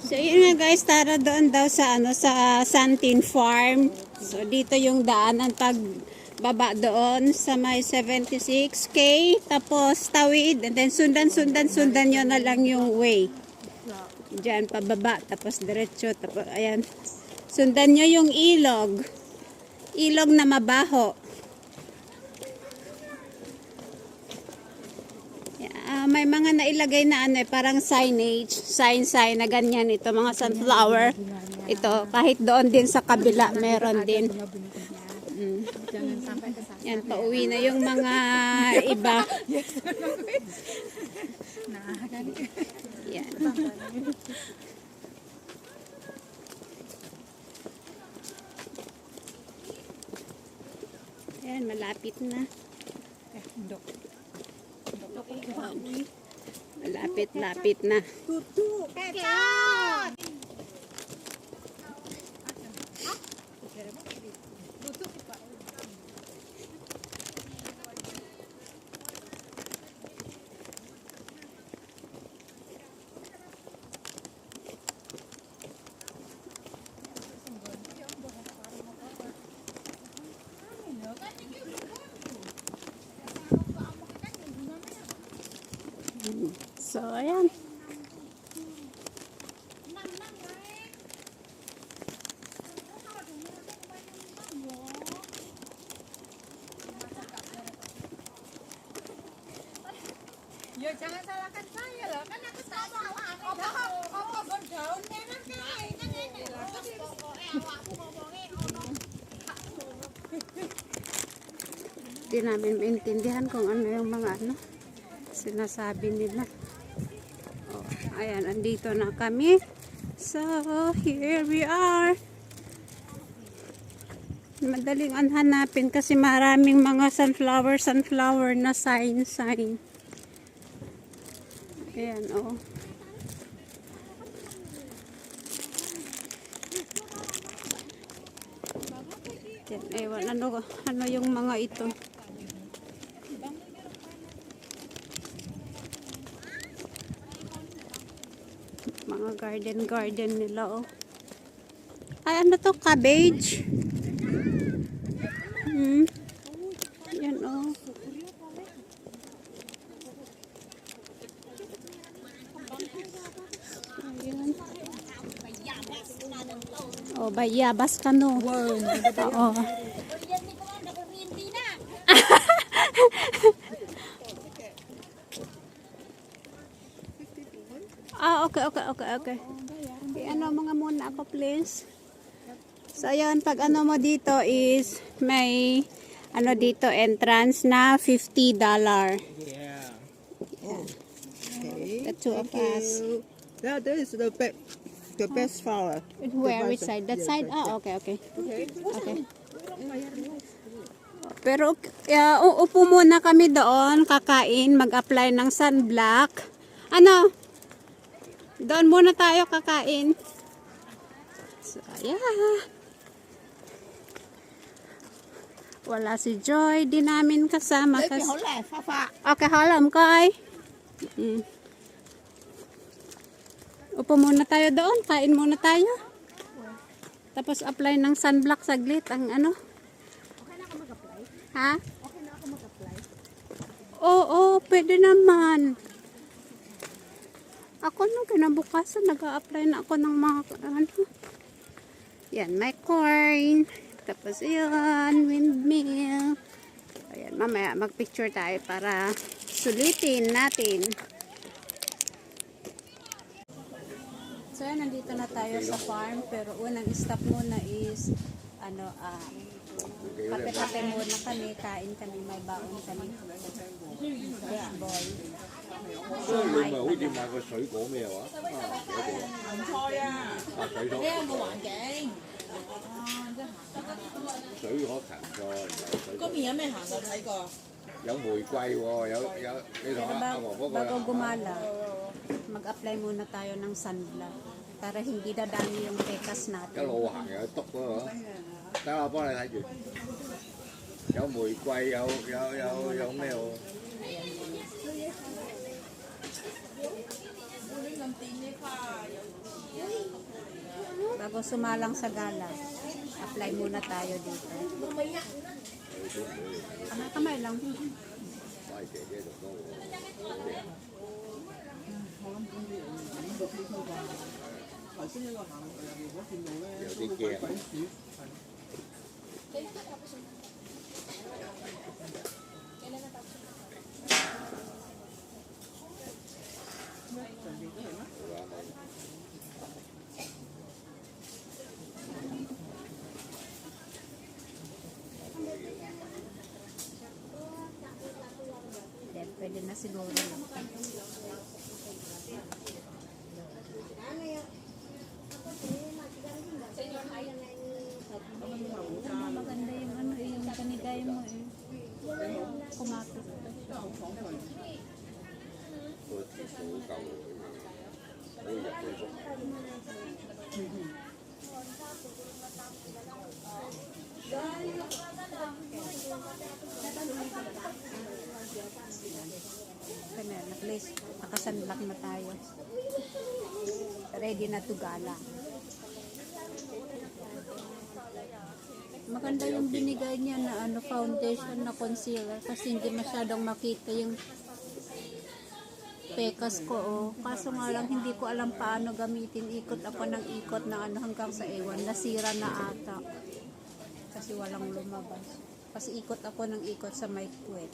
So yun nga guys, tara doon daw sa sa Santin Farm. So dito yung daanan pag baba doon sa may 76K, tapos tawid, and then sundan nyo na lang yung way. Diyan pababa, tapos diretso, tapos ayan. Sundan nyo yung ilog. Ilog na mabaho. May mga nailagay na parang signage, sign na ganyan ito, mga sunflower. Ito, kahit doon din sa kabila, meron din. Yan, pauwi na yung mga iba. Yan. Yan, malapit na. Malapit na. So, ayan. Ya jangan salahkan saya loh, kan aku tak salah. Apa bergaul memang kae kan ini. Pokoke awakku ngomonge ono. Hindi namin maintindihan kung ano yung mga sinasabi nila. Oh, ayan, andito na kami. So, here we are. Madaling hanapin kasi maraming mga sunflower na sign. Ayan, oh. Ayan, ewan, ano yung mga ito. Mga garden nila, oh. Ay, ano to? Cabbage? Yan, oh. Ayan. Oh, bayabas ka, no? Oo. Okay. Ano mga muna ako, please. So, ayan, pag mo dito is may dito entrance na $50. Yeah. The two of us. That is the best flower. Where? Which side? That side? Okay. Pero upo muna kami doon, kakain, mag-apply ng sunblock. Doon muna tayo kakain. So, yeah. Wala si Joy, di namin kasama. Okay, halam kay. Upo muna tayo doon, kain muna tayo. Tapos apply ng sunblock saglit, ang Okay na ako mag-apply? Ha? Okay na ako mag-apply? Oo, pwede naman. Ako nung kinabukasan, nag-a-apply na ako ng mga Yan, may corn. Tapos yun, windmill. Ayan, mamaya mag-picture tayo para sulitin natin. So yan, nandito na tayo sa farm. Pero unang stop muna is kape-kape muna kami. Kain kami, may baon kami. Fish ball. 所以你咪好似買個水果咩話？唔錯啊！水果呢個環境，水果芹菜，水果嗰邊有咩行過睇過？有玫瑰喎，有你同阿黃嗰個 Bago gumala, mag-apply muna tayo ng sunblock para hindi dadami yung pekas 一 natin. 路行又篤嗰個，等我幫你睇住。有玫瑰，有咩喎？咁掂呢花有。bago sumalang sa gala. Apply muna tayo dito. Kamay-kamay lang.有啲驚。Then, pwede na siguro. Maganda yung ano eh, yung kanigay mo eh. Kumapit. 個字數夠可以入去讀。Kaya at least nakasunblock na tayo. Ready na to gala. Maganda yung binigay niya na ano foundation na concealer kasi hindi masyadong makita yung pekas ko. Oh. Kaso nga lang hindi ko alam paano gamitin. Ikot ako ng ikot na ano hanggang sa ewan. Nasira na ata. Kasi walang lumabas. Kasi ikot ako ng ikot sa may puwet.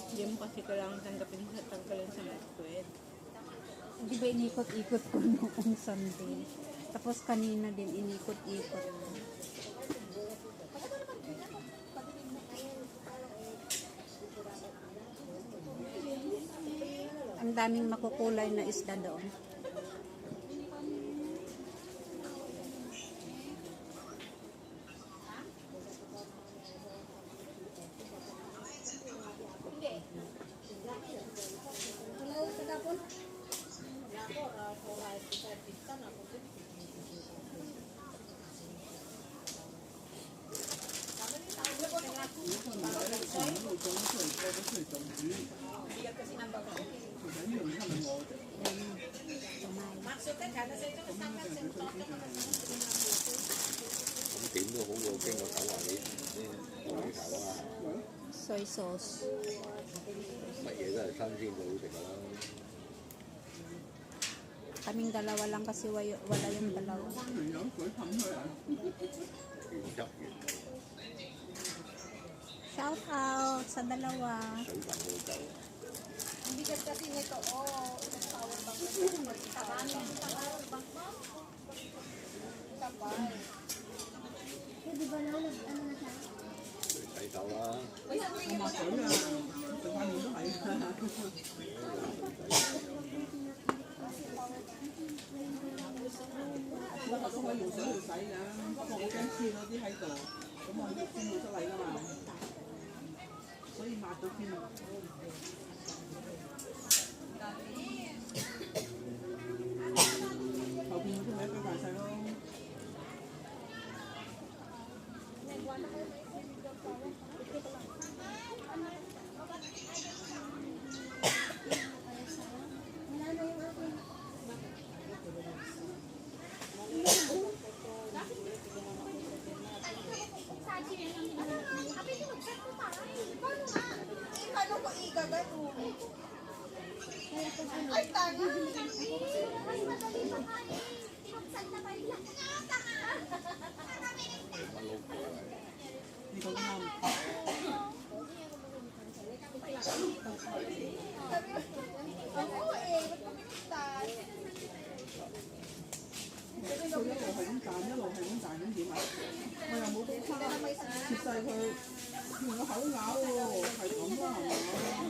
Hindi mo kasi kailangan tanggapin sa tanggalin sa puwet. Hindi ba inikot-ikot ko noong Sunday? Tapos kanina din inikot-ikot ko. Ang daming makukulay na isda doon.咁點都好過經過手環你同你手啊， Soy sauce. 乜嘢都係新鮮最好食㗎啦。 Kaming dalawa lang kasi wala yung dalawa. 原汁原味， Shout out sa dalawa. 水分好夠。 Ang bigat kasi nito, ilang power bank na ito. Power bank mo? Sabay. 洗手啦， 我都可以用水去洗㗎，不過我驚黐咗啲喺度，咁我要先要出嚟㗎嘛，所以抹咗先。後邊嗰啲咪一大細咯。 Paano ko igagano? Ay, tanga! Mas madali pa kayo. Tinuksan na ba yun? Tanga! 乜撈過係。 呢個啱。 Oo eh, ba't ko pinuksan? 佢一路係咁彈，一路係咁彈，咁點啊？我又冇刀叉，切細佢，用個口咬喎，係咁啦，係嘛？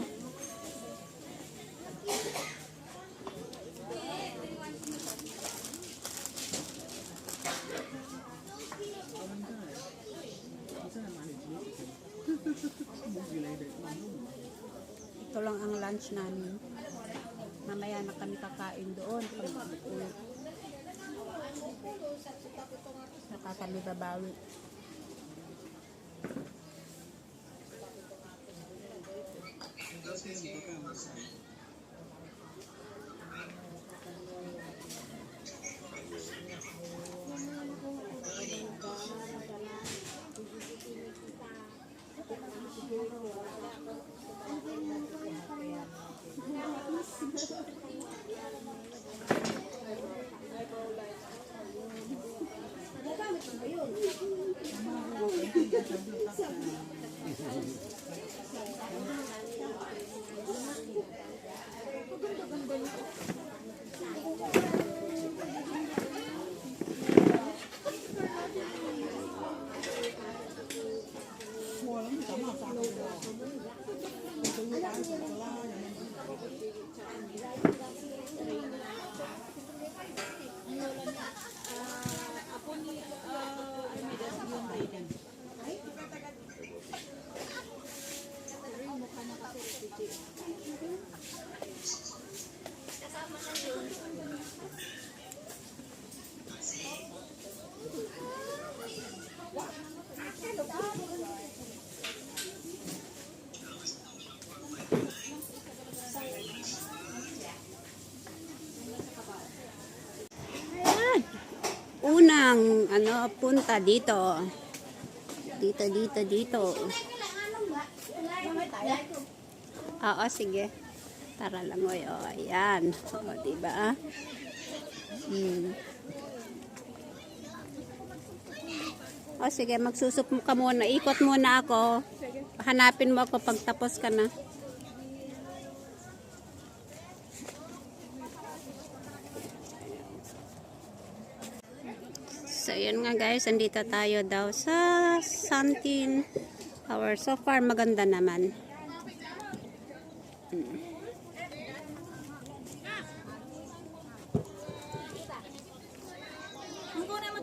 我真係買嚟自己食嘅，冇預你哋問都唔問。 Ito lang ang lunch namin. Mamaya na kami kakain doon. Pag-uwi. Saka kami babawi. mua lắm tấm màu xanh tôi mua bán sô cô la Unang punta dito. Dito. Oo, sige. Tara lang oy. O, ayan. O, diba? O, sige. Magsusup ka muna. Ikot muna ako. Hanapin mo ako pag tapos ka na. So, yun nga guys, andito tayo daw sa Suntin Tower. So far, maganda naman. Ang kuna mo